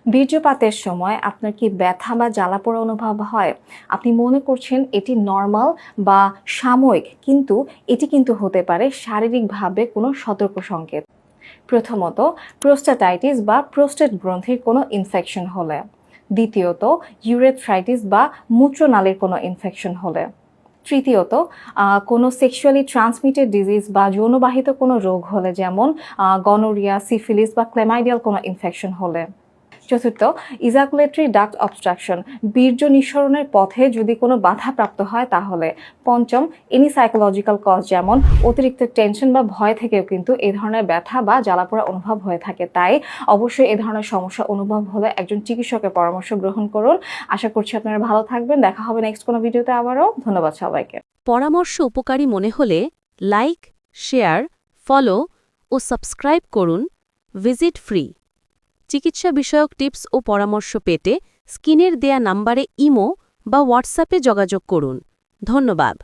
বীর্যপাতের সময় আপনার কি ব্যথা বা জ্বালাপোড়া অনুভব হয়? আপনি মনে করছেন এটি নরমাল বা সাময়িক, কিন্তু এটি কিন্তু হতে পারে শারীরিকভাবে কোনো সতর্ক সংকেত। প্রথমত, প্রোস্টাটাইটিস বা প্রোস্টেট গ্রন্থির কোনো ইনফেকশন হলে। দ্বিতীয়ত, ইউরেথ্রাইটিস বা মূত্রনালীর কোনো ইনফেকশন হলে। তৃতীয়ত, কোনো সেক্সুয়ালি ট্রান্সমিটেড ডিজিজ বা যৌনবাহিত কোনো রোগ হলে, যেমন গনোরিয়া, সিফিলিস বা ক্লেমাইডিয়াল কোনো ইনফেকশন হলে। চতুর্থ, ইজাকুলেটরি ডাক্ট অবস্ট্রাকশন, বীর্য নিঃসরণের পথে যদি কোনো বাধাপ্রাপ্ত হয় তাহলে। পঞ্চম, এনি সাইকোলজিক্যাল কজ, যেমন অতিরিক্ত টেনশন বা ভয় থেকেও কিন্তু এই ধরনের ব্যথা বা জ্বালাপোড়া অনুভব হয়ে থাকে। তাই অবশ্যই এই ধরনের সমস্যা অনুভব হলে একজন চিকিৎসকের পরামর্শ গ্রহণ করুন। আশা করছি আপনারা ভালো থাকবেন। দেখা হবে নেক্সট কোনো ভিডিওতে আবারও। ধন্যবাদ সবাইকে। পরামর্শ উপকারী মনে হলে লাইক, শেয়ার, ফলো ও সাবস্ক্রাইব করুন। Visit free. চিকিৎসা বিষয়ক টিপস ও পরামর্শ পেতে স্ক্রিনের দেয়া নাম্বারে ইমো বা হোয়াটসঅ্যাপে যোগাযোগ করুন। ধন্যবাদ।